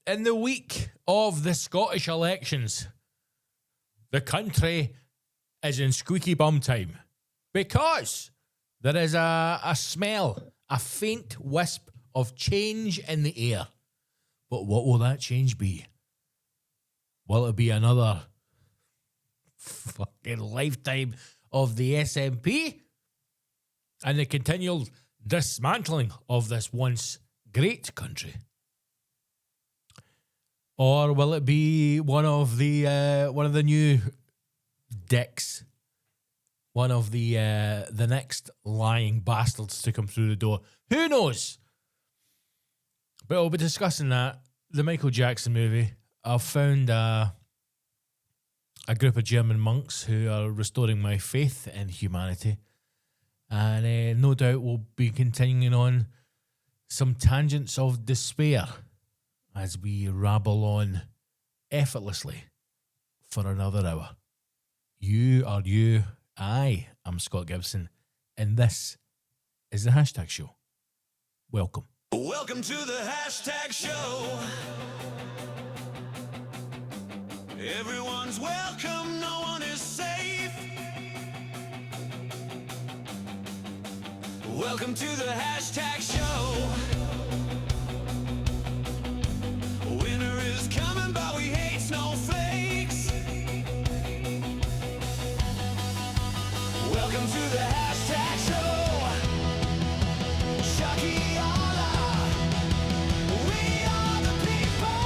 in the week of the Scottish elections, the country is in squeaky bum time because there is a smell, a faint wisp of change in the air. But what will that change be? Will it be another fucking lifetime of the SNP and the continual dismantling of this once great country? Or will it be one of the new dicks, one of the next lying bastards to come through the door? Who knows? But we'll be discussing that. The Michael Jackson movie. I've found a group of German monks who are restoring my faith in humanity. And no doubt we'll be continuing on some tangents of despair as we rabble on effortlessly for another hour. You are you. I am Scott Gibson. And this is the Hashtag Show. Welcome. Welcome to the Hashtag Show. Everyone's welcome, no one is safe. Welcome to the Hashtag Show. Winter is coming, but we hate snowflakes. Welcome to the Hashtag Show. Chucky Allah, we are the people.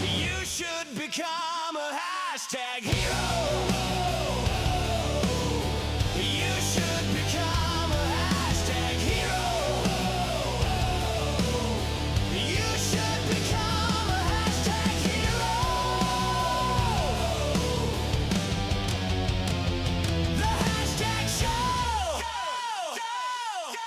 You should become a hashtag hero. You should become a hashtag hero. You should become a hashtag hero. The Hashtag Show. Go, go, go.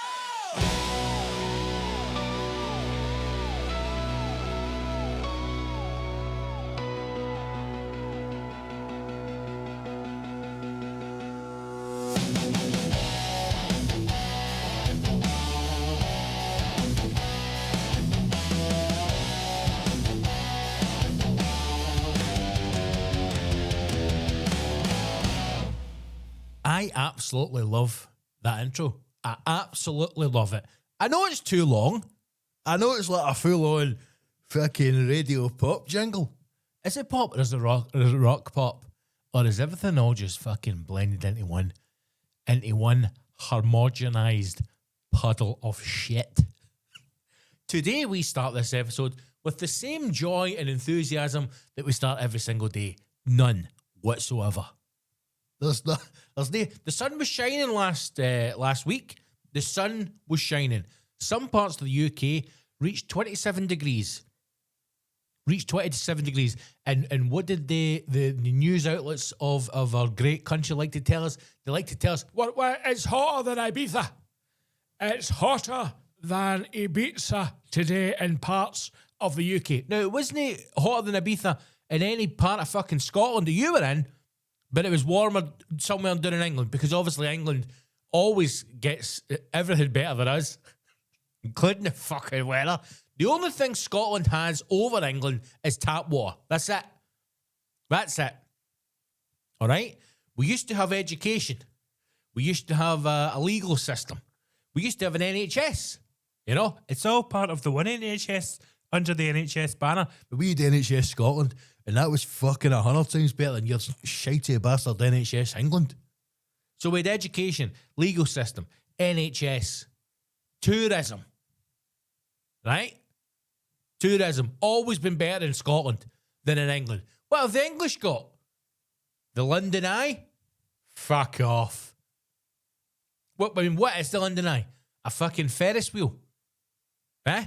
I absolutely love that intro. I absolutely love it. I know it's too long. I know it's like a full-on fucking radio pop jingle. Is it pop or is it rock pop? Or is everything all just fucking blended into one homogenized puddle of shit? Today we start this episode with the same joy and enthusiasm that we start every single day. None whatsoever. The sun was shining last week. The sun was shining. Some parts of the UK reached 27 degrees. And what did the news outlets of our great country like to tell us? They like to tell us, well, it's hotter than Ibiza. It's hotter than Ibiza today in parts of the UK. Now, it wasn't hotter than Ibiza in any part of fucking Scotland that you were in, but it was warmer somewhere down in England, because obviously England always gets everything better than us, including the fucking weather. The only thing Scotland has over England is tap water. That's it. All right? We used to have education. We used to have a legal system. We used to have an NHS. You know? It's all part of the one NHS under the NHS banner. But we had NHS Scotland, and that was fucking 100 times better than your shitey bastard NHS England. So we had education, legal system, NHS, tourism. Right? Tourism. Always been better in Scotland than in England. What have the English got? The London Eye? Fuck off. What is the London Eye? A fucking Ferris wheel? Eh?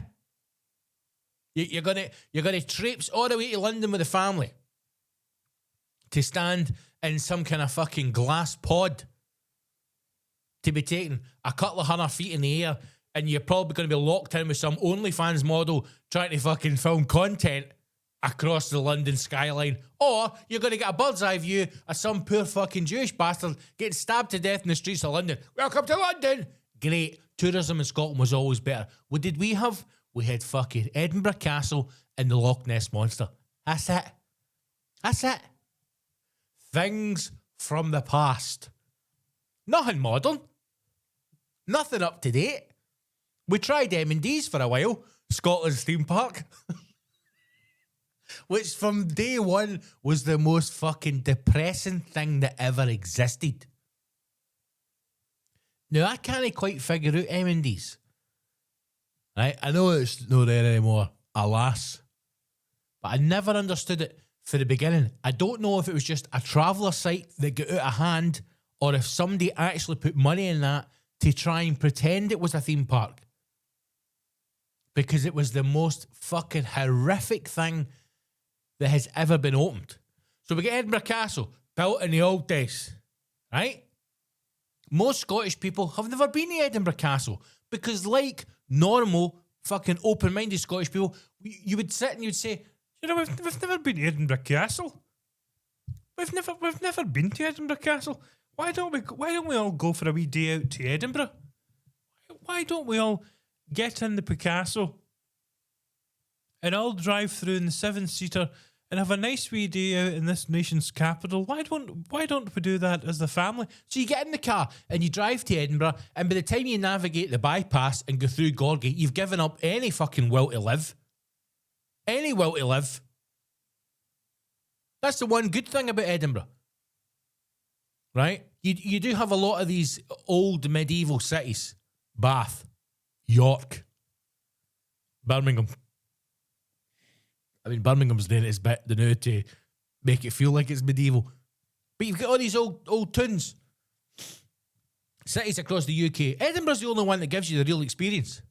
You're gonna traipse all the way to London with the family to stand in some kind of fucking glass pod to be taking a couple of 100 feet in the air, and you're probably going to be locked in with some OnlyFans model trying to fucking film content across the London skyline. Or you're going to get a bird's eye view of some poor fucking Jewish bastard getting stabbed to death in the streets of London. Welcome to London! Great. Tourism in Scotland was always better. What did we have? we had fucking Edinburgh Castle and the Loch Ness Monster. That's it. That's it. Things from the past. Nothing modern. Nothing up to date. We tried M&D's for a while, Scotland's theme park, which from day one was the most fucking depressing thing that ever existed. Now, I can't quite figure out M&D's. Right? I know it's not there anymore, alas. But I never understood it for the beginning. I don't know if it was just a traveller site that got out of hand or if somebody actually put money in that to try and pretend it was a theme park. Because it was the most fucking horrific thing that has ever been opened. So we get Edinburgh Castle, built in the old days, right? Most Scottish people have never been to Edinburgh Castle because like normal fucking open-minded Scottish people, you would sit and you'd say, you know, we've never been to Edinburgh Castle. We've never been to Edinburgh Castle. Why don't we all go for a wee day out to Edinburgh? Why don't we all get in the Picasso and all drive through in the 7-seater and have a nice wee day out in this nation's capital? Why don't we do that as the family? So you get in the car and you drive to Edinburgh, and by the time you navigate the bypass and go through Gorgie, you've given up any fucking will to live. Any will to live. That's the one good thing about Edinburgh. Right? You do have a lot of these old medieval cities. Bath, York, Birmingham. I mean, Birmingham's doing its bit now to make it feel like it's medieval. But you've got all these old towns. Cities across the UK. Edinburgh's the only one that gives you the real experience.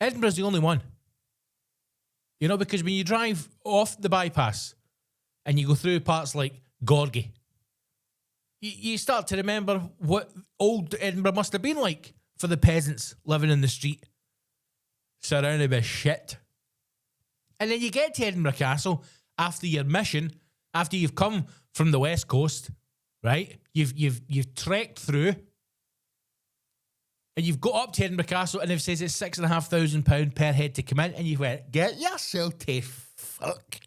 Edinburgh's the only one. You know, because when you drive off the bypass and you go through parts like Gorgie, you start to remember what old Edinburgh must have been like for the peasants living in the street, surrounded by shit. And then you get to Edinburgh Castle after your mission, after you've come from the West Coast, right? You've trekked through, and you've got up to Edinburgh Castle, and it says it's £6,500 per head to come in, and you went, get yourself to fuck.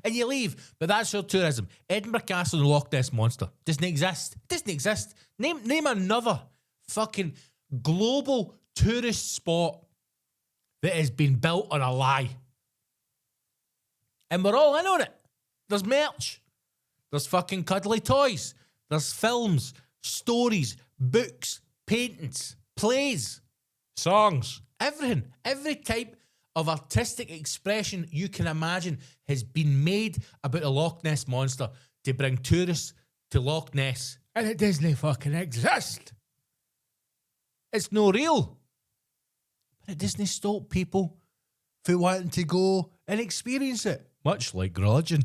And you leave, but that's your tourism. Edinburgh Castle and Loch Ness Monster doesn't exist. Doesn't exist. Name another fucking global tourist spot that has been built on a lie. And we're all in on it. There's merch. There's fucking cuddly toys. There's films, stories, books, paintings, plays, songs, everything. Every type of artistic expression you can imagine has been made about the Loch Ness Monster to bring tourists to Loch Ness. And it doesn't fucking exist. It's no real. But it doesn't stop people from wanting to go and experience it. Much like religion.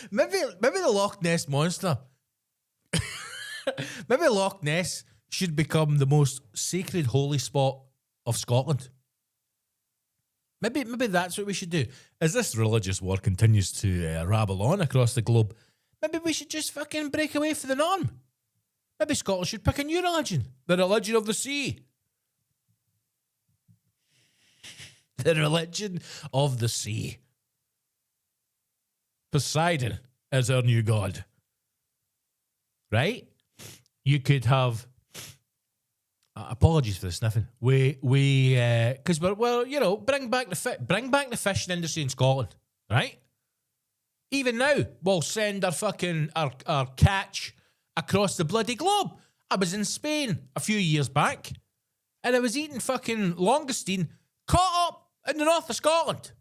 Maybe the Loch Ness Monster. Maybe Loch Ness should become the most sacred holy spot of Scotland. Maybe that's what we should do. As this religious war continues to rabble on across the globe, maybe we should just fucking break away from the norm. Maybe Scotland should pick a new religion. The religion of the sea. The religion of the sea. Poseidon is our new god. Right? You could have... apologies for the sniffing. Because we're you know, bring back the fishing industry in Scotland, right? Even now, we'll send our catch across the bloody globe. I was in Spain a few years back, and I was eating fucking langoustine caught up in the north of Scotland.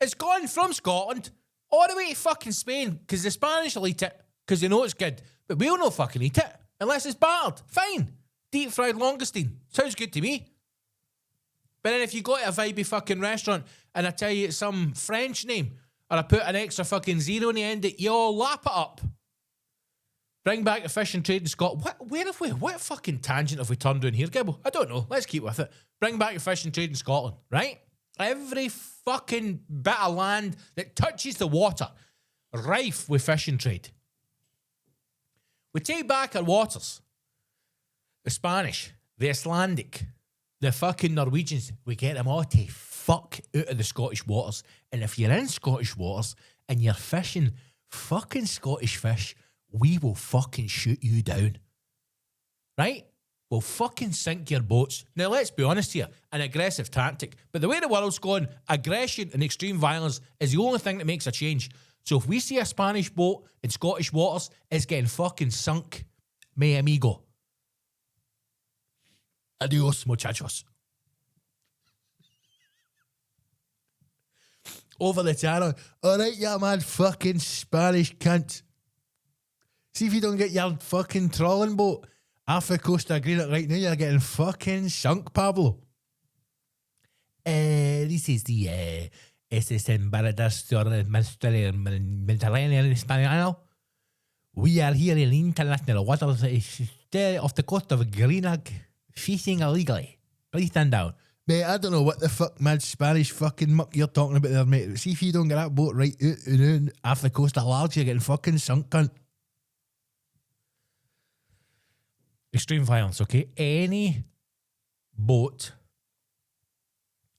It's gone from Scotland all the way to fucking Spain because the Spanish will eat it because they know it's good, but we'll not fucking eat it unless it's battered. Fine. Deep fried langoustine. Sounds good to me. But then if you go to a vibey fucking restaurant and I tell you it's some French name, or I put an extra fucking zero on the end, you all lap it up. Bring back the fish and trade in Scotland. What fucking tangent have we turned down here, Gibble? I don't know. Let's keep with it. Bring back the fish and trade in Scotland, right? Every fucking bit of land that touches the water, rife with fish and trade. We take back our waters. The Spanish, the Icelandic, the fucking Norwegians, we get them all to fuck out of the Scottish waters. And if you're in Scottish waters and you're fishing fucking Scottish fish, we will fucking shoot you down. Right? We'll fucking sink your boats. Now, let's be honest here, an aggressive tactic. But the way the world's going, aggression and extreme violence is the only thing that makes a change. So if we see a Spanish boat in Scottish waters, it's getting fucking sunk. Mi amigo. Adios, muchachos. Over the channel. All right, you mad fucking Spanish cunt. See if you don't get your fucking trawling boat off the coast of Greenock right now, you're getting fucking sunk, Pablo. This is the SS Embajador Mediterranean Spaniel. We are here in international waters off the coast of Greenock, fishing illegally. Please stand down. Mate, I don't know what the fuck mad Spanish fucking muck you're talking about there, mate. See if you don't get that boat right out off the coast of Large, you're getting fucking sunk, cunt. Extreme violence, okay? Any boat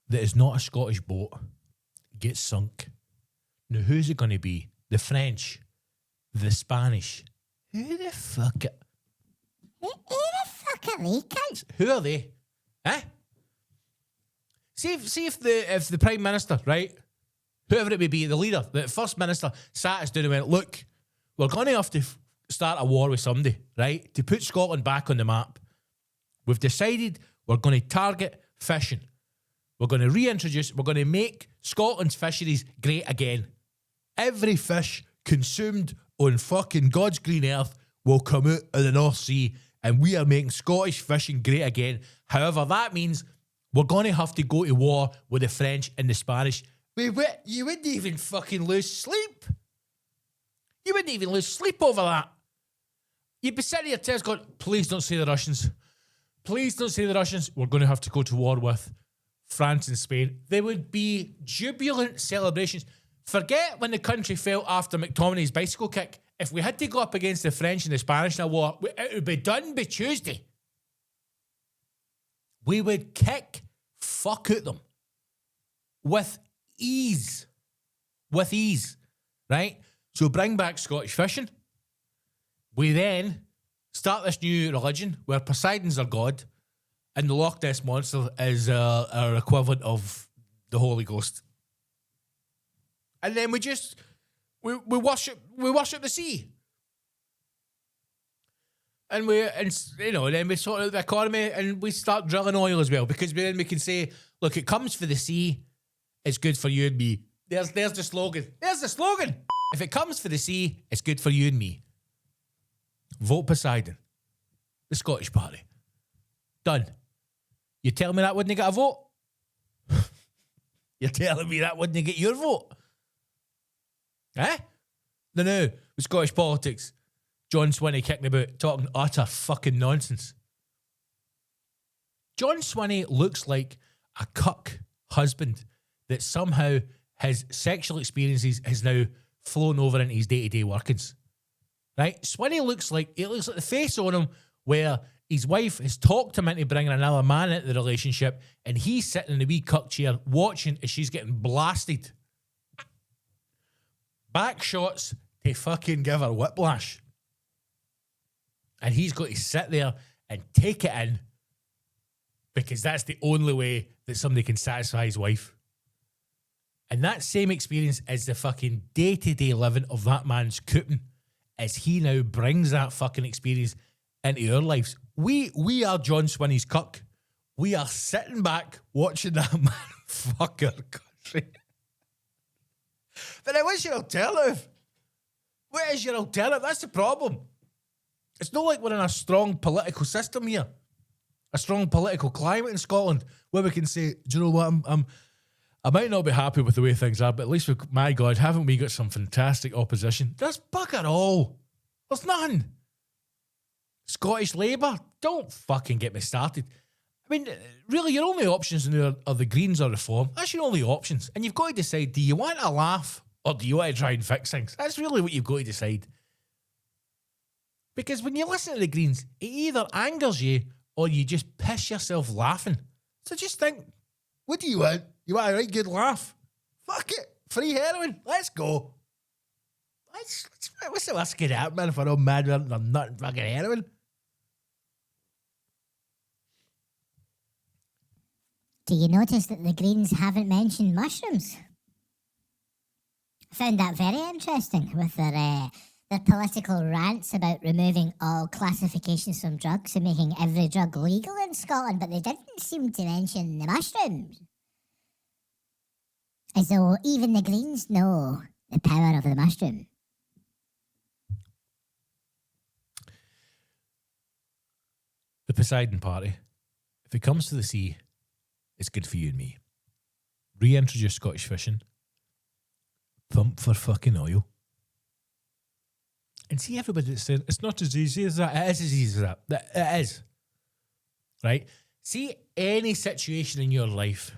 that is not a Scottish boat gets sunk. Now, who's it going to be? The French? The Spanish? Who the fuck are they, guys? Who are they? Eh? See if the Prime Minister, right? Whoever it may be, the leader, the First Minister, sat us down and went, look, we're going to have to start a war with somebody, right? To put Scotland back on the map. We've decided we're going to target fishing. We're going to we're going to make Scotland's fisheries great again. Every fish consumed on fucking God's green earth will come out of the North Sea, and we are making Scottish fishing great again. However, that means we're going to have to go to war with the French and the Spanish. Wait, you wouldn't even fucking lose sleep. You wouldn't even lose sleep over that. You'd be sitting here telling us, going, please don't say the Russians. Please don't say the Russians. We're going to have to go to war with France and Spain. There would be jubilant celebrations. Forget when the country fell after McTominay's bicycle kick. If we had to go up against the French and the Spanish in a war, it would be done by Tuesday. We would kick fuck out them. With ease. With ease. Right? So bring back Scottish fishing. We then start this new religion where Poseidon's our god and the Loch Ness monster is our equivalent of the Holy Ghost. And then we worship the sea. And then we sort out the economy and we start drilling oil as well, because then we can say, look, it comes for the sea, it's good for you and me. There's the slogan. There's the slogan. If it comes for the sea, it's good for you and me. Vote Poseidon. The Scottish Party. Done. You tell me that wouldn't get a vote? You're telling me that wouldn't get your vote? Eh? No. With Scottish politics. John Swinney kicking about, talking utter fucking nonsense. John Swinney looks like a cuck husband that somehow his sexual experiences has now flown over into his day-to-day workings. Right? Swinney looks like the face on him where his wife has talked him into bringing another man into the relationship, and he's sitting in the wee cuck chair watching as she's getting blasted. Back shots to fucking give her whiplash. And he's got to sit there and take it in, because that's the only way that somebody can satisfy his wife. And that same experience is the fucking day-to-day living of that man's cooking, as he now brings that fucking experience into our lives. We are John Swinney's cuck. We are sitting back watching that man fuck our country. But then what's your alternative? What is your alternative? That's the problem. It's not like we're in a strong political system here. A strong political climate in Scotland where we can say, do you know what, I might not be happy with the way things are, but at least, my God, haven't we got some fantastic opposition? There's bugger all. There's none. Scottish Labour, don't fucking get me started. I mean, really, your only options are the Greens or Reform. That's your only options. And you've got to decide, do you want to laugh or do you want to try and fix things? That's really what you've got to decide. Because when you listen to the Greens, it either angers you or you just piss yourself laughing. So just think, what do you want? You want a right good laugh? Fuck it. Free heroin. Let's go. What's the worst get out, man, if we're all mad with I'm not fucking heroin? Do you notice that the Greens haven't mentioned mushrooms? I found that very interesting with their political rants about removing all classifications from drugs and making every drug legal in Scotland, but they didn't seem to mention the mushrooms. As though even the Greens know the power of the mushroom. The Poseidon Party. If it comes to the sea, it's good for you and me. Reintroduce Scottish fishing. Pump for fucking oil. And see everybody that's saying, it's not as easy as that. It is as easy as that. It is. Right? See any situation in your life.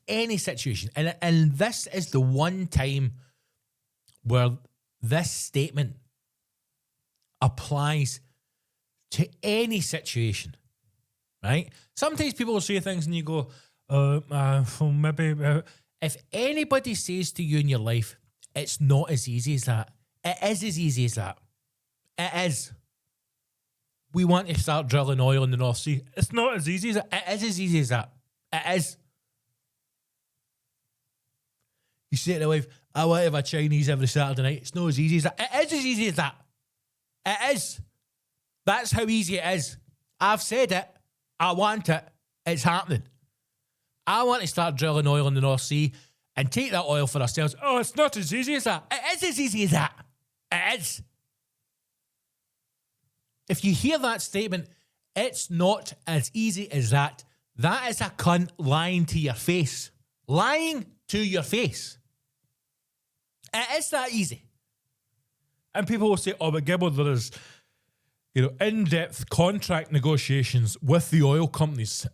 Any situation. And this is the one time where this statement applies to any situation, right? Sometimes people will say things and you go, maybe. If anybody says to you in your life, it's not as easy as that, it is as easy as that. It is. We want to start drilling oil in the North Sea. It's not as easy as that. It is as easy as that. It is. You say to the wife, I want to have a Chinese every Saturday night. It's not as easy as that. It is as easy as that. It is. That's how easy it is. I've said it. I want it. It's happening. I want to start drilling oil in the North Sea and take that oil for ourselves. Oh, it's not as easy as that. It is as easy as that. It is. If you hear that statement, it's not as easy as that. That is a cunt lying to your face. Lying to your face. It is that easy. And people will say, oh, but Gibbo, there is, in-depth contract negotiations with the oil companies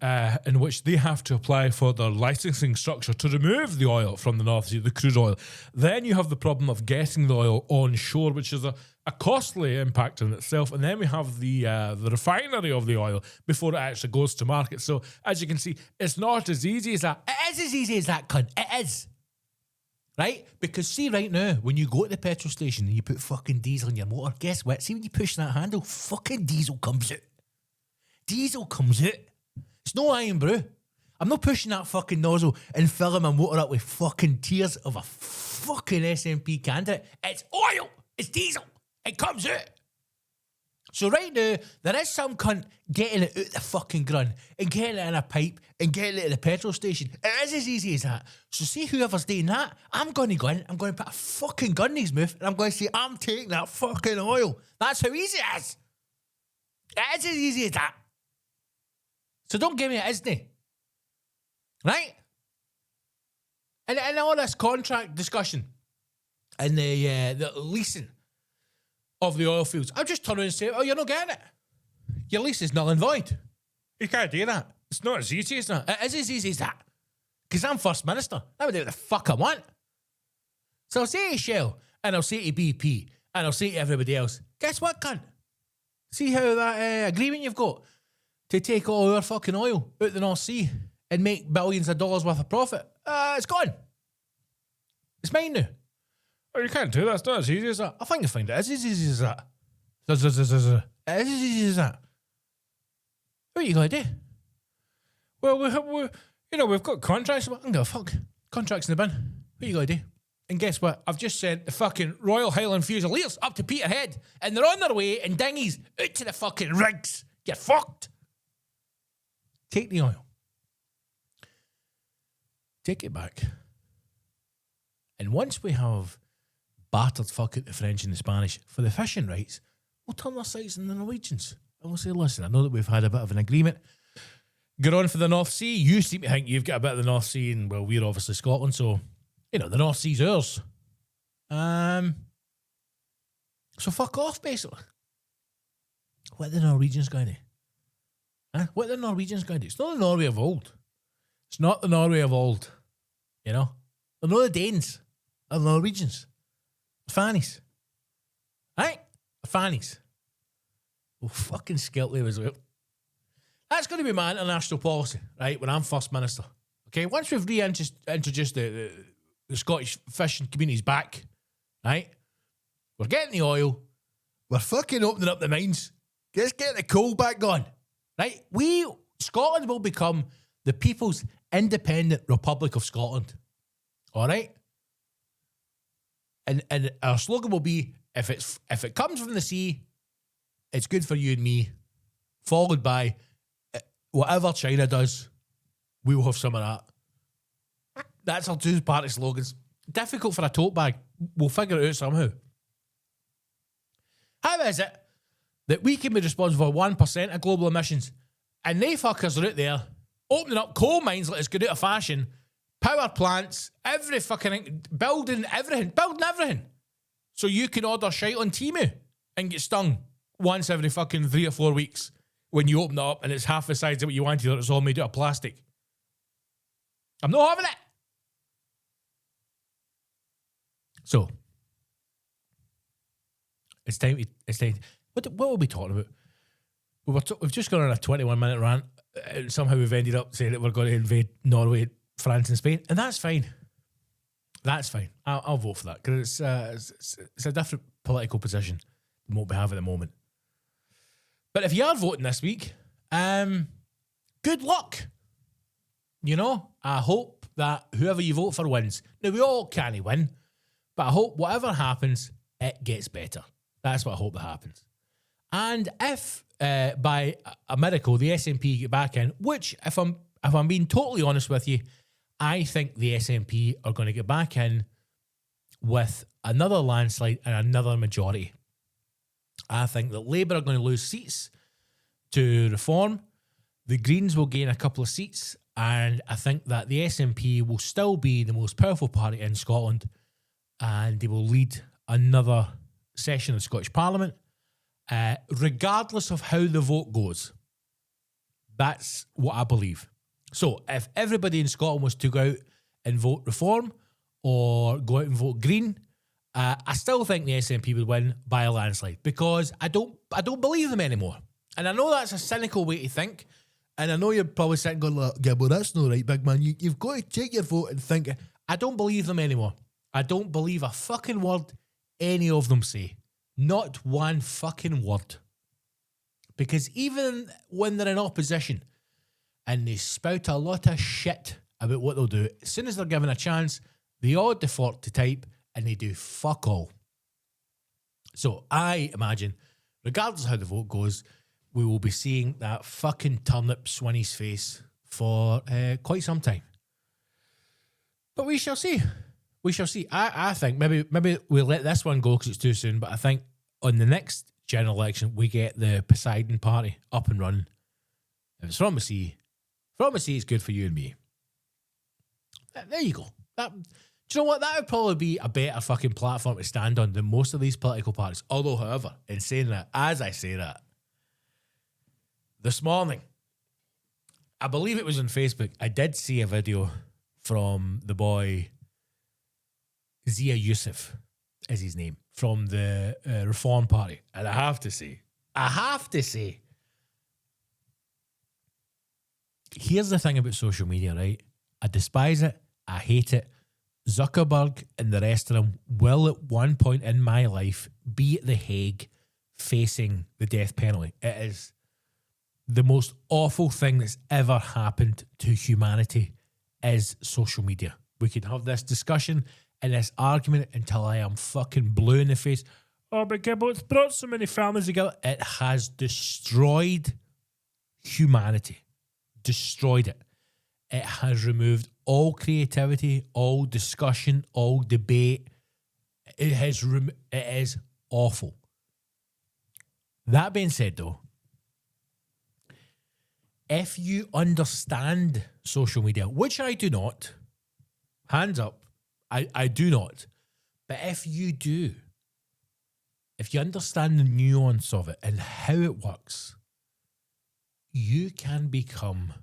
in which they have to apply for their licensing structure to remove the oil from the North Sea, the crude oil. Then you have the problem of getting the oil on shore, which is a costly impact in itself. And then we have the refinery of the oil before it actually goes to market. So as you can see, it's not as easy as that. It is as easy as that, cunt. It is. Right? Because see right now, when you go to the petrol station and you put fucking diesel in your motor, guess what? See when you push that handle, fucking diesel comes out. Diesel comes out. It's no iron brew. I'm not pushing that fucking nozzle and filling my motor up with fucking tears of a fucking SNP candidate. It's oil. It's diesel. It comes out. So right now, there is some cunt getting it out the fucking gun and getting it in a pipe and getting it at the petrol station. It is as easy as that. So see whoever's doing that, I'm going to go in, I'm going to put a fucking gun in his mouth and I'm going to say, I'm taking that fucking oil. That's how easy it is. It is as easy as that. So don't give me it, isn't it? Right? And all this contract discussion and the leasing of the oil fields, I'll just turn around and say, oh, you're not getting it. Your lease is null and void. You can't do that. It's not as easy as that. It is as easy as that. Because I'm First Minister. I would do what the fuck I want. So I'll say to Shell, and I'll say to BP, and I'll say to everybody else, guess what, cunt? See how that agreement you've got to take all our fucking oil out the North Sea and make billions of dollars worth of profit? It's gone. It's mine now. Oh, you can't do that. It's not as easy as that. I think you find it is as easy as that. It is as easy as that. What are you going to do? Well, we've got contracts. I don't give a fuck. Contracts in the bin. What are you going to do? And guess what? I've just sent the fucking Royal Highland Fusiliers up to Peterhead and they're on their way in dinghies out to the fucking rigs. Get fucked. Take the oil. Take it back. And once we have battered fuck out the French and the Spanish for the fishing rights, we'll turn our sights on the Norwegians. And we'll say, listen, I know that we've had a bit of an agreement. Get on for the North Sea. You seem to think you've got a bit of the North Sea, and well, we're obviously Scotland, so, the North Sea's ours. So fuck off, basically. What are the Norwegians going to do? Huh? What are the Norwegians going to do? It's not the Norway of old. It's not the Norway of old. They're not the Danes. They're the Norwegians. Fannies. Right? Fannies. Well, fucking Skeltley was out. That's going to be my international policy, right, when I'm First Minister. Okay, once we've reintroduced the Scottish fishing communities back, right, we're getting the oil, we're fucking opening up the mines, let's get the coal back going, right? Scotland will become the People's Independent Republic of Scotland, all right? And our slogan will be, if it comes from the sea, it's good for you and me, followed by whatever China does, we will have some of that. That's our two-party slogans. Difficult for a tote bag. We'll figure it out somehow. How is it that we can be responsible for 1% of global emissions and they fuckers are out there opening up coal mines like it's good out of fashion, power plants, every fucking building everything. So you can order shite on Temu and get stung once every fucking 3 or 4 weeks when you open it up and it's half the size of what you wanted or it's all made out of plastic. I'm not having it. So, it's time. What were we talking about? We've just gone on a 21-minute rant. Somehow we've ended up saying that we're going to invade Norway, France and Spain. And that's fine. That's fine. I'll vote for that because it's a different political position than what we have at the moment. But if you are voting this week, good luck. You know, I hope that whoever you vote for wins. Now, we all can't win, but I hope whatever happens, it gets better. That's what I hope that happens. And if by a miracle the SNP get back in, which if I'm being totally honest with you, I think the SNP are going to get back in with another landslide and another majority. I think that Labour are going to lose seats to Reform. The Greens will gain a couple of seats, and I think that the SNP will still be the most powerful party in Scotland, and they will lead another session of Scottish Parliament, regardless of how the vote goes. That's what I believe. So if everybody in Scotland was to go out and vote Reform or go out and vote Green, I still think the SNP would win by a landslide because I don't believe them anymore. And I know that's a cynical way to think. And I know you're probably sitting going, like, yeah, well, that's not right, big man. You've got to take your vote and think. I don't believe them anymore. I don't believe a fucking word any of them say. Not one fucking word. Because even when they're in opposition and they spout a lot of shit about what they'll do, as soon as they're given a chance, they all default to type and they do fuck all. So I imagine, regardless of how the vote goes, we will be seeing that fucking turnip Swinney's face for quite some time. But we shall see. We shall see. I think maybe we'll let this one go because it's too soon, but I think on the next general election, we get the Poseidon Party up and running. If it's from the sea, it's good for you and me. There you go. Do you know what? That would probably be a better fucking platform to stand on than most of these political parties. Although, however, in saying that, as I say that, this morning, I believe it was on Facebook, I did see a video from the boy Zia Yusuf, is his name, from the Reform Party. And I have to say, here's the thing about social media, right? I despise it. I hate it. Zuckerberg and the rest of them will at one point in my life be at The Hague facing the death penalty. It is the most awful thing that's ever happened to humanity is social media. We can have this discussion and this argument until I am fucking blue in the face. Oh my God, but it's brought so many families together. It has destroyed humanity. Destroyed it. It has removed all creativity, all discussion, all debate. It is awful. That being said, though, if you understand social media, which I do not, hands up, I do not, but if you do, if you understand the nuance of it and how it works, you can become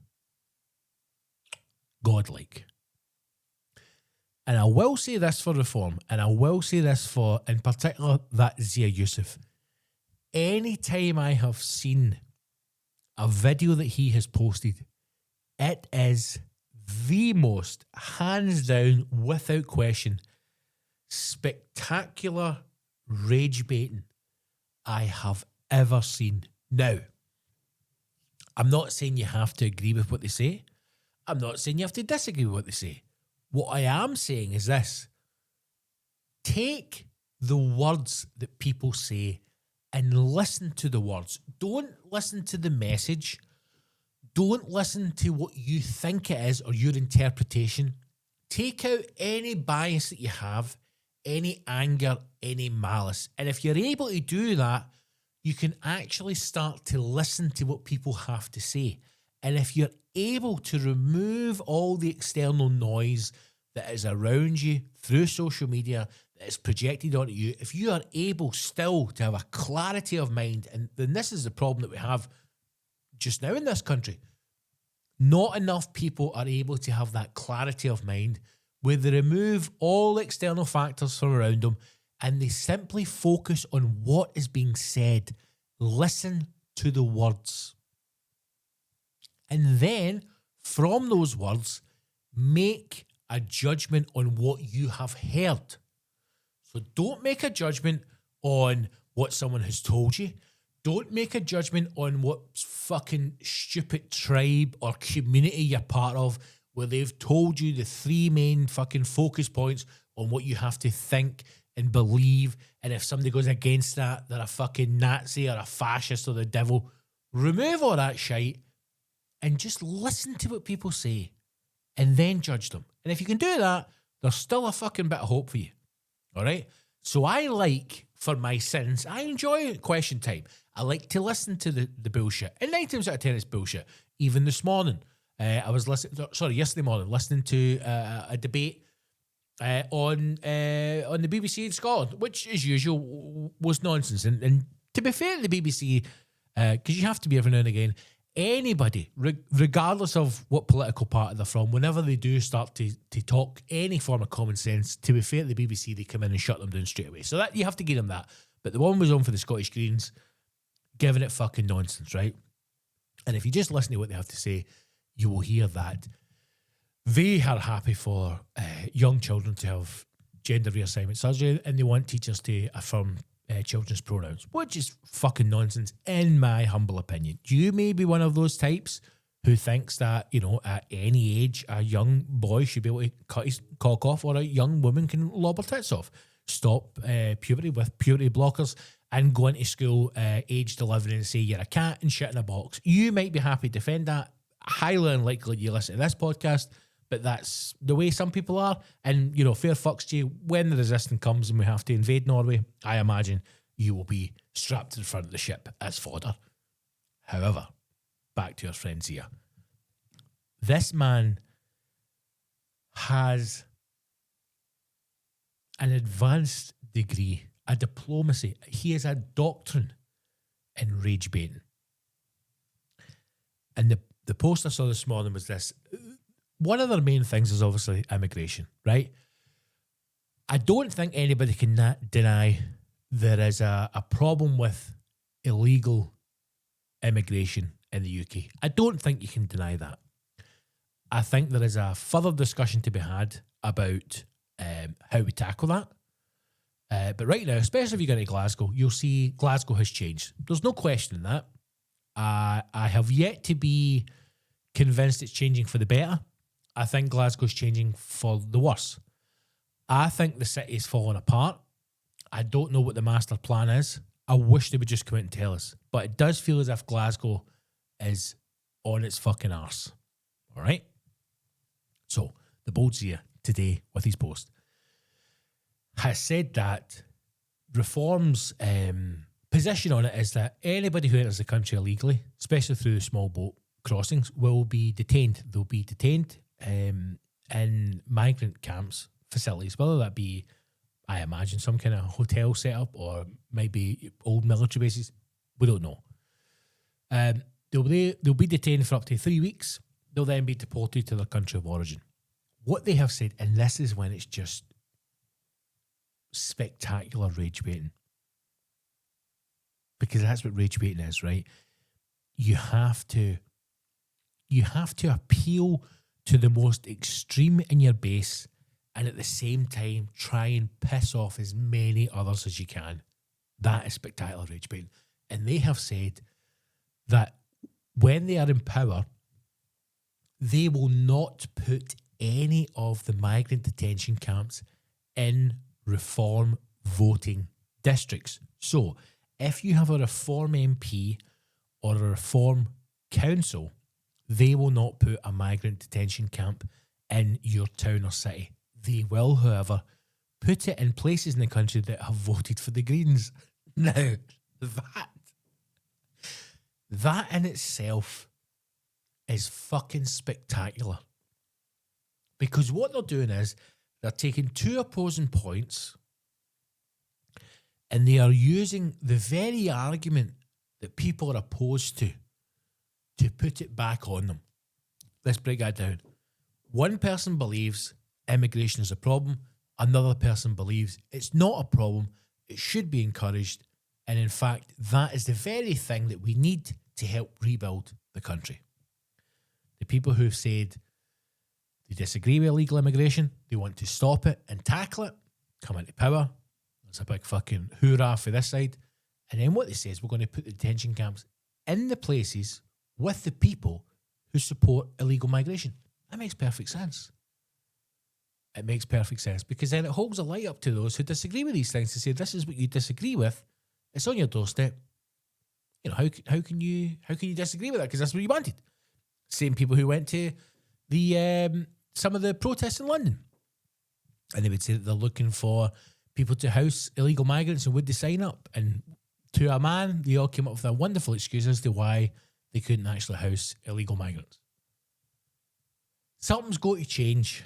godlike. And I will say this for Reform, and I will say this for, in particular, that Zia Yusuf. anytime I have seen a video that he has posted, it is the most, hands down, without question, spectacular rage baiting I have ever seen. Now, I'm not saying you have to agree with what they say. I'm not saying you have to disagree with what they say. What I am saying is this. Take the words that people say and listen to the words. Don't listen to the message. Don't listen to what you think it is or your interpretation. Take out any bias that you have, any anger, any malice. And if you're able to do that, you can actually start to listen to what people have to say. And if you're able to remove all the external noise that is around you through social media, that is projected onto you, if you are able still to have a clarity of mind, and then this is the problem that we have just now in this country. Not enough people are able to have that clarity of mind where they remove all external factors from around them and they simply focus on what is being said. Listen to the words. And then, from those words, make a judgment on what you have heard. So don't make a judgment on what someone has told you. Don't make a judgment on what fucking stupid tribe or community you're part of where they've told you the three main fucking focus points on what you have to think and believe. And if somebody goes against that, they're a fucking Nazi or a fascist or the devil. Remove all that shite and just listen to what people say and then judge them. And if you can do that, there's still a fucking bit of hope for you. All right? So I like, for my sins, I enjoy question time. I like to listen to the bullshit. And 9 times out of 10 it's bullshit. Even this morning, yesterday morning, listening to a debate on the BBC in Scotland, which, as usual, was nonsense. And to be fair to the BBC, because you have to be every now and again, anybody, regardless of what political party they're from, whenever they do start to talk any form of common sense, to be fair to the BBC, they come in and shut them down straight away. So that you have to give them that. But the one was on for the Scottish Greens, giving it fucking nonsense, right? And if you just listen to what they have to say, you will hear that they are happy for young children to have gender reassignment surgery and they want teachers to affirm children's pronouns, which is fucking nonsense in my humble opinion. You may be one of those types who thinks that, you know, at any age, a young boy should be able to cut his cock off or a young woman can lob her tits off. Stop puberty with puberty blockers and go into school aged 11 and say you're a cat and shit in a box. You might be happy to defend that. Highly unlikely you listen to this podcast, but that's the way some people are. And, you know, fair fucks to you. When the resistance comes and we have to invade Norway, I imagine you will be strapped to the front of the ship as fodder. However, back to your friends here. This man has an advanced degree, a diplomacy. He is a doctrine in rage baiting. And the post I saw this morning was this. One of their main things is obviously immigration, right? I don't think anybody can deny there is a problem with illegal immigration in the UK. I don't think you can deny that. I think there is a further discussion to be had about how we tackle that. But right now, especially if you go to Glasgow, you'll see Glasgow has changed. There's no question in that. I have yet to be convinced it's changing for the better. I think Glasgow's changing for the worse. I think the city is falling apart. I don't know what the master plan is. I wish they would just come out and tell us. But it does feel as if Glasgow is on its fucking arse. All right? So, the Bolds here today with his post has said that Reform's position on it is that anybody who enters the country illegally, especially through the small boat crossings, will be detained. They'll be detained in migrant camps, facilities, whether that be, I imagine, some kind of hotel setup or maybe old military bases. We don't know. They'll be detained for up to 3 weeks. They'll then be deported to their country of origin. What they have said, and this is when it's just spectacular rage baiting. because that's what rage baiting is, right? You have to appeal to the most extreme in your base, and at the same time try and piss off as many others as you can. That is spectacular rage baiting. And they have said that when they are in power, they will not put any of the migrant detention camps in reform voting districts. So if you have a reform MP or a reform council, they will not put a migrant detention camp in your town or city. They will, however, put it in places in the country that have voted for the Greens. Now, that in itself is fucking spectacular. Because what they're doing is they're taking two opposing points and they are using the very argument that people are opposed to put it back on them. Let's break that down. One person believes immigration is a problem. Another person believes it's not a problem. It should be encouraged. And in fact, that is the very thing that we need to help rebuild the country. The people who've said they disagree with illegal immigration, they want to stop it and tackle it, come into power. There's a big fucking hoorah for this side. And then what they say is we're going to put the detention camps in the places with the people who support illegal migration. That makes perfect sense. It makes perfect sense because then it holds a light up to those who disagree with these things to say this is what you disagree with. It's on your doorstep. You know, how can you disagree with that? Because that's what you wanted. Same people who went to the some of the protests in London, and they would say that they're looking for people to house illegal migrants, and would they sign up? And to a man, they all came up with a wonderful excuse as to why they couldn't actually house illegal migrants. Something's got to change.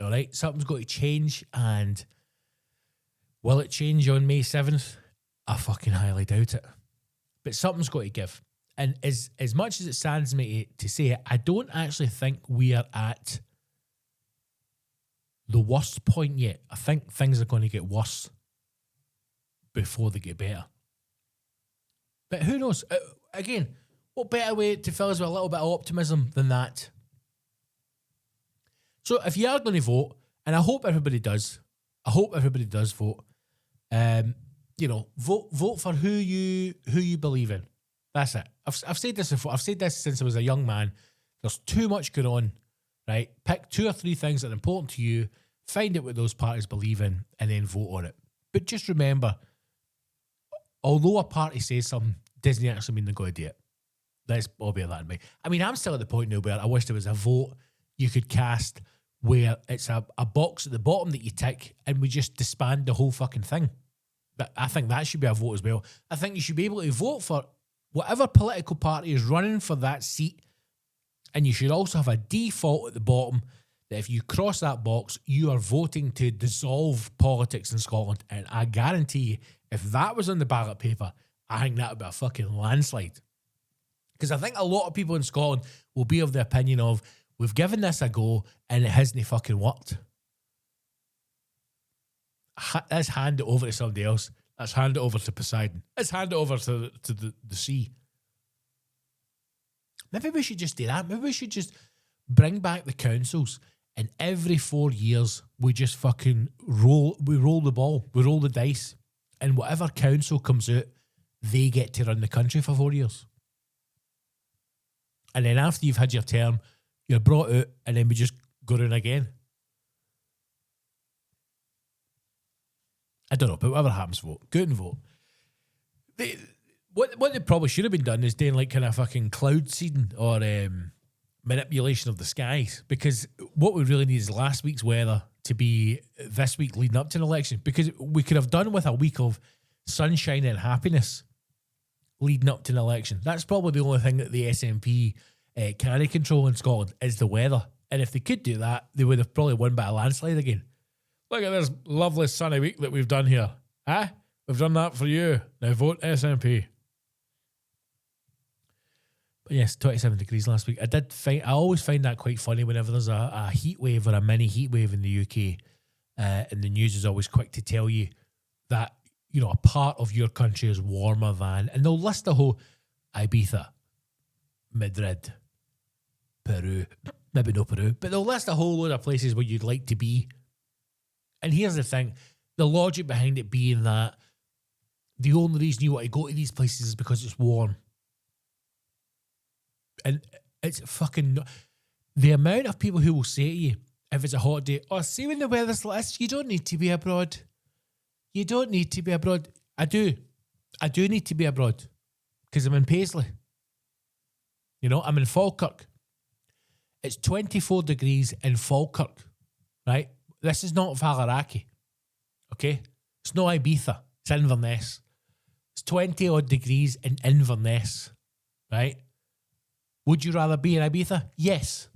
All right, something's got to change, and will it change on May 7th? I fucking highly doubt it. But something's got to give. And as much as it saddens me to say it, I don't actually think we are at the worst point yet. I think things are going to get worse before they get better. But who knows? Again, what better way to fill us with a little bit of optimism than that? So if you are going to vote, and I hope everybody does vote. You know, vote for who you believe in. That's it. I've said this before. I've said this since I was a young man. There's too much going on, right? Pick 2 or 3 things that are important to you, find out what those parties believe in, and then vote on it. But just remember, although a party says something, doesn't actually mean they're going to do it. Let's all bear that in mind. I mean, I'm still at the point now where I wish there was a vote you could cast where it's a box at the bottom that you tick and we just disband the whole fucking thing. But I think that should be a vote as well. I think you should be able to vote for whatever political party is running for that seat, and you should also have a default at the bottom that if you cross that box, you are voting to dissolve politics in Scotland. And I guarantee you, if that was on the ballot paper, I think that would be a fucking landslide. Because I think a lot of people in Scotland will be of the opinion of, we've given this a go and it hasn't fucking worked. Let's hand it over to somebody else. Let's hand it over to Poseidon. Let's hand it over to the sea. Maybe we should just do that. Maybe we should just bring back the councils, and every 4 years we just fucking roll the ball. We roll the dice, and whatever council comes out, they get to run the country for 4 years. And then after you've had your term, you're brought out, and then we just go around again. I don't know, but whatever happens, vote. Go out and vote. What they probably should have been done is doing like kind of fucking cloud seeding or manipulation of the skies, because what we really need is last week's weather to be this week leading up to an election, because we could have done with a week of sunshine and happiness leading up to an election. That's probably the only thing that the SNP can control in Scotland is the weather. And if they could do that, they would have probably won by a landslide again. Look at this lovely sunny week that we've done here. Huh? We've done that for you. Now vote SNP. But yes, 27 degrees last week. I always find that quite funny whenever there's a heat wave or a mini heat wave in the UK. And the news is always quick to tell you that a part of your country is warmer than, and they'll list the whole Ibiza, Madrid, Peru, maybe no Peru, but they'll list a whole load of places where you'd like to be. And here's the thing, the logic behind it being that the only reason you want to go to these places is because it's warm. And it's fucking... The amount of people who will say to you, if it's a hot day, oh, see when the weather's like this, you don't need to be abroad. You don't need to be abroad. I do. I do need to be abroad because I'm in Paisley. I'm in Falkirk. It's 24 degrees in Falkirk, right? This is not Valaraki, okay? It's not Ibiza. It's Inverness. It's 20-odd degrees in Inverness, right? Would you rather be in Ibiza? Yes.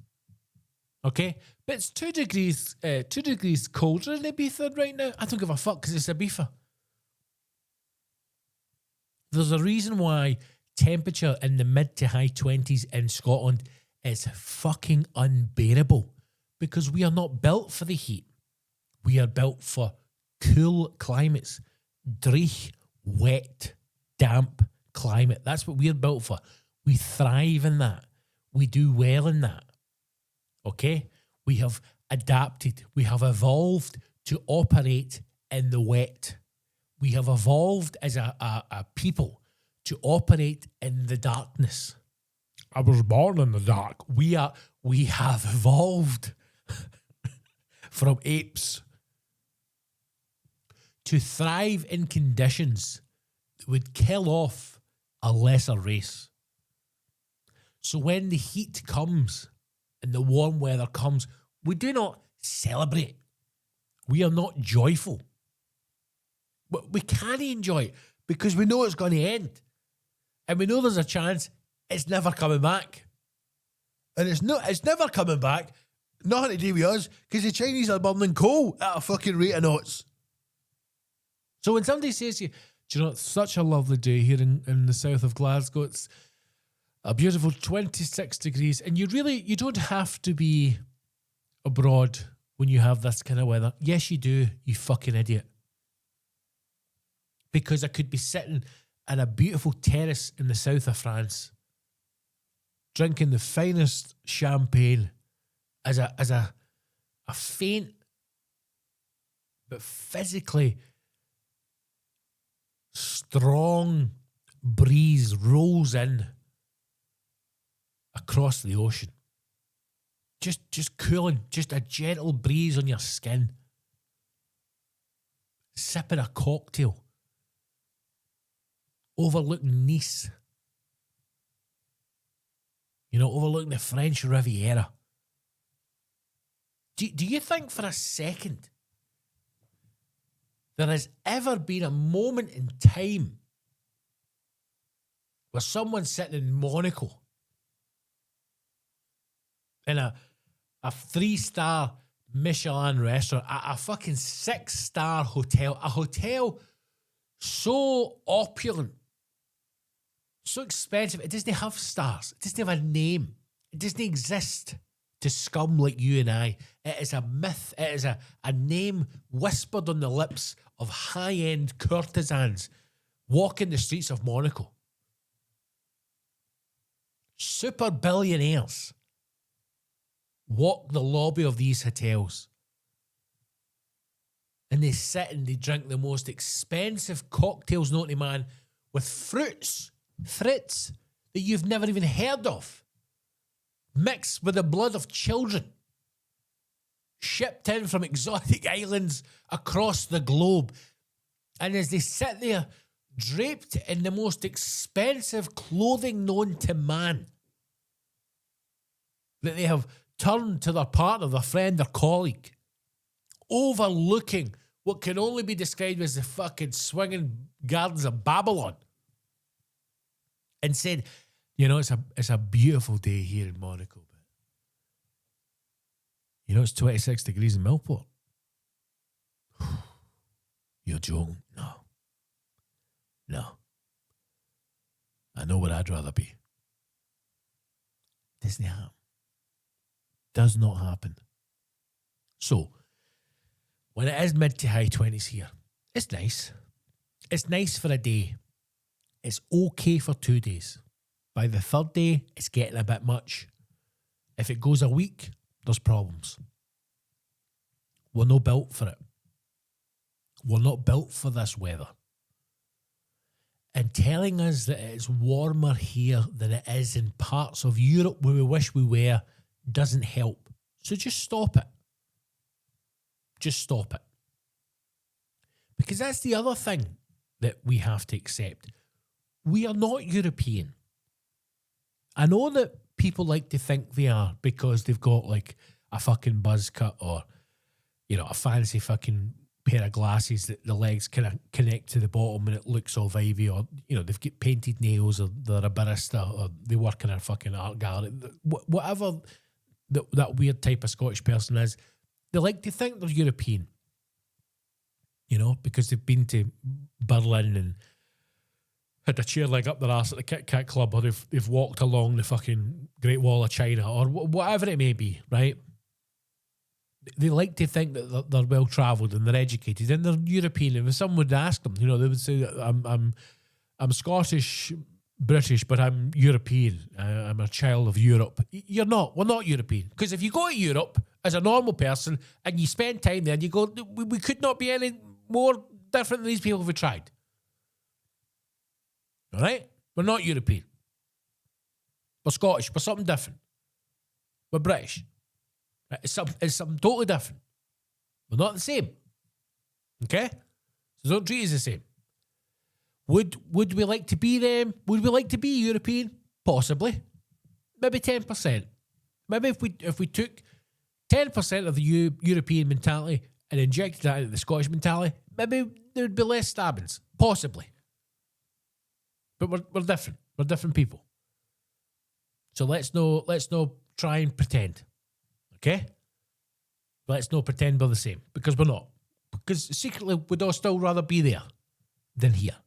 Okay? But it's 2 degrees colder in Ibiza right now. I don't give a fuck because it's Ibiza. There's a reason why temperature in the mid to high 20s in Scotland is fucking unbearable, because we are not built for the heat. We are built for cool climates. Dreich, wet, damp climate. That's what we're built for. We thrive in that. We do well in that. Okay? We have adapted. We have evolved to operate in the wet. We have evolved as a people to operate in the darkness. I was born in the dark. We have evolved from apes to thrive in conditions that would kill off a lesser race. So when the heat comes and the warm weather comes, we do not celebrate. We are not joyful. But we can't enjoy it because we know it's going to end. And we know there's a chance it's never coming back. And it's never coming back. Nothing to do with us, because the Chinese are burning coal at a fucking rate of knots. So when somebody says to you, do you know, it's such a lovely day here in the south of Glasgow. It's a beautiful 26 degrees. And you don't have to be abroad when you have this kind of weather. Yes, you do, you fucking idiot. Because I could be sitting at a beautiful terrace in the south of France, drinking the finest champagne as a faint but physically strong breeze rolls in across the ocean. Just cooling, just a gentle breeze on your skin. Sipping a cocktail. Overlooking Nice. Overlooking the French Riviera. Do you think for a second there has ever been a moment in time where someone's sitting in Monaco in a 3-star Michelin restaurant, a fucking 6-star hotel, a hotel so opulent, so expensive, it doesn't have stars, it doesn't have a name, it doesn't exist to scum like you and I. It is a myth, it is a name whispered on the lips of high-end courtesans walking the streets of Monaco. Super billionaires walk the lobby of these hotels. And they sit and they drink the most expensive cocktails known to man with fruits that you've never even heard of, mixed with the blood of children, shipped in from exotic islands across the globe. And as they sit there, draped in the most expensive clothing known to man, that they have turned to their partner, their friend, their colleague, overlooking what can only be described as the fucking swinging gardens of Babylon, and said, it's a beautiful day here in Monaco, but it's 26 degrees in Millport. You're joking? No. I know where I'd rather be. Doesn't happen. Does not happen. So, when it is mid to high 20s here, it's nice. it's nice for a day. It's okay for 2 days. By the third day, it's getting a bit much. If it goes a week, there's problems. We're not built for it. We're not built for this weather. And telling us that it's warmer here than it is in parts of Europe where we wish we were doesn't help. So just stop it. Just stop it. Because that's the other thing that we have to accept. We are not European. I know that people like to think they are because they've got like a fucking buzz cut or, you know, a fancy fucking pair of glasses that the legs kind of connect to the bottom and it looks all vibey, or, you know, they've got painted nails, or they're a barista, or they work in a fucking art gallery. Whatever that weird type of Scottish person is, they like to think they're European, you know, because they've been to Berlin and had a chair leg up their arse at the Kit Kat Club, or they've walked along the fucking Great Wall of China, or whatever it may be, right? They like to think that they're well travelled and they're educated and they're European. And if someone would ask them, you know, they would say, "I'm Scottish, British, but I'm European. I'm a child of Europe." You're not. We're not European. Because if you go to Europe as a normal person and you spend time there and you go, we could not be any more different than these people if we tried. All right? We're not European. We're Scottish. We're something different. We're British. It's something totally different. We're not the same. Okay? So don't treat us the same. Would we like to be them? Would we like to be European? Possibly. Maybe 10%. Maybe if we took 10% of the European mentality and injected that into the Scottish mentality, maybe there would be less stabbings. Possibly. But we're different. We're different people. So let's not try and pretend. Okay? Let's not pretend we're the same, because we're not. Because secretly we'd all still rather be there than here.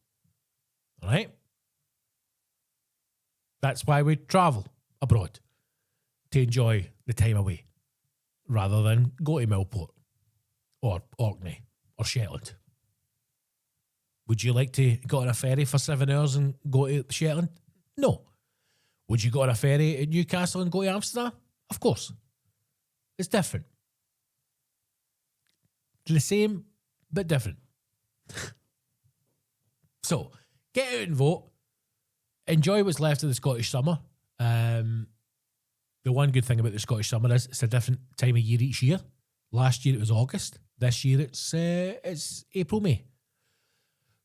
All right? That's why we travel abroad, to enjoy the time away, rather than go to Millport or Orkney or Shetland. Would you like to go on a ferry for 7 hours and go to Shetland? No. Would you go on a ferry in Newcastle and go to Amsterdam? Of course. It's different. The same, but different. So, get out and vote. Enjoy what's left of the Scottish summer. The one good thing about the Scottish summer is it's a different time of year each year. Last year it was August. This year it's April, May.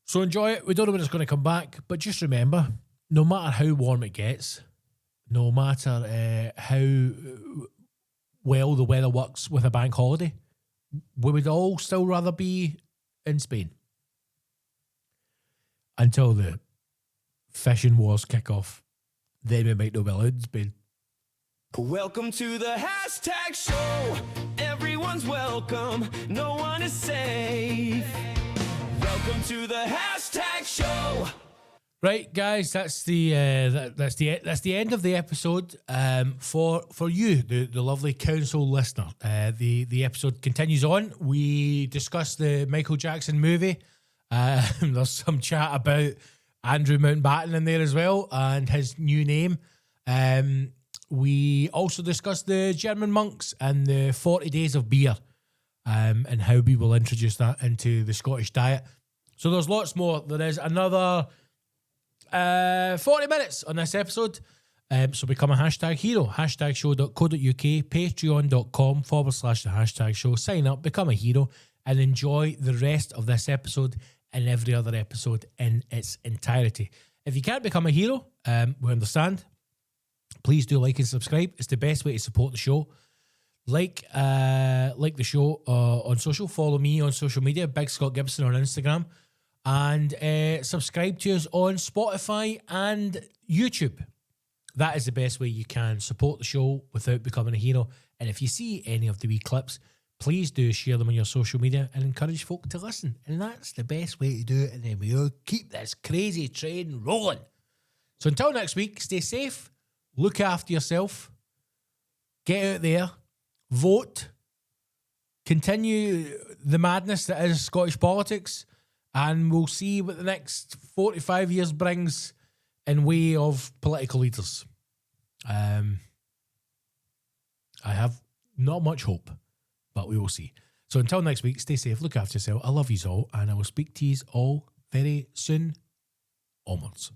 So enjoy it. We don't know when it's going to come back, but just remember, no matter how warm it gets, no matter how well the weather works with a bank holiday, we would all still rather be in Spain. Until the fishing wars kick off, then we might not be allowed in Spain. Welcome to the hashtag show. Everyone's welcome. No one is safe. Welcome to the hashtag show. Right, guys, that's the end of the episode. For you, the lovely council listener, the episode continues on. We discussed the Michael Jackson movie. There's some chat about Andrew Mountbatten in there as well and his new name. We also discussed the German monks and the 40 days of beer, and how we will introduce that into the Scottish diet. So there's lots more. There is another 40 minutes on this episode. So become a hashtag hero. Hashtagshow.co.uk, patreon.com/the hashtag show. Sign up, become a hero, and enjoy the rest of this episode and every other episode in its entirety. If you can't become a hero, we understand. Please do like and subscribe. It's the best way to support the show. Like the show on social. Follow me on social media, Big Scott Gibson on Instagram. And subscribe to us on Spotify and YouTube. That is the best way you can support the show without becoming a hero. And if you see any of the wee clips, please do share them on your social media and encourage folk to listen. And that's the best way to do it. And then we'll keep this crazy train rolling. So until next week, stay safe, look after yourself, get out there, vote, continue the madness that is Scottish politics, And we'll see what the next 45 years brings in way of political leaders. I have not much hope, but we will see. So until next week, stay safe, look after yourself. I love yous all, and I will speak to yous all very soon. Onwards.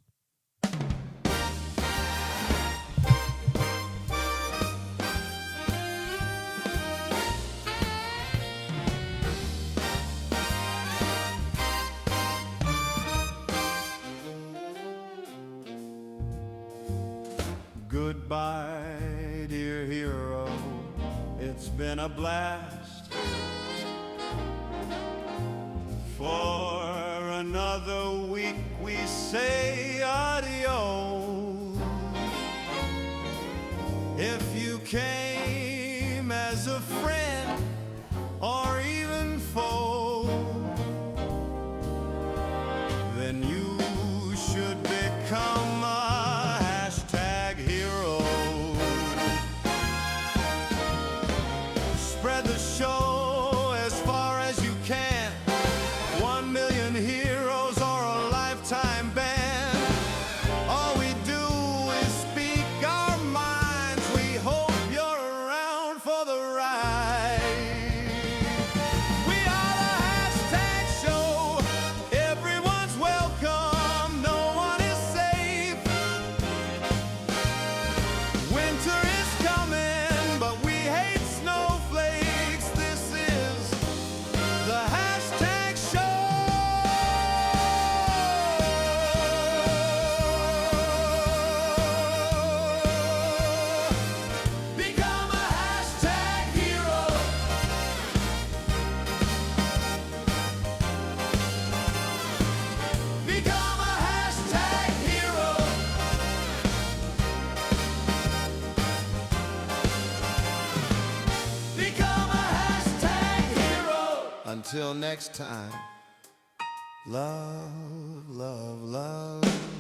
Goodbye, dear hero, it's been a blast. For another week we say adios. If you came as a friend or even foe, then you should become a hashtag hero. Spread the show as far as you can. 1 million heroes or a lifetime ban. All we do is speak our minds. We hope you're around for the ride. We are the hashtag show. Everyone's welcome. No one is safe. Winter is coming, but we hate snowflakes. This is the hashtag show. Become a hashtag hero. Become a hashtag hero. Become a hashtag hero. Until next time, love, love, love.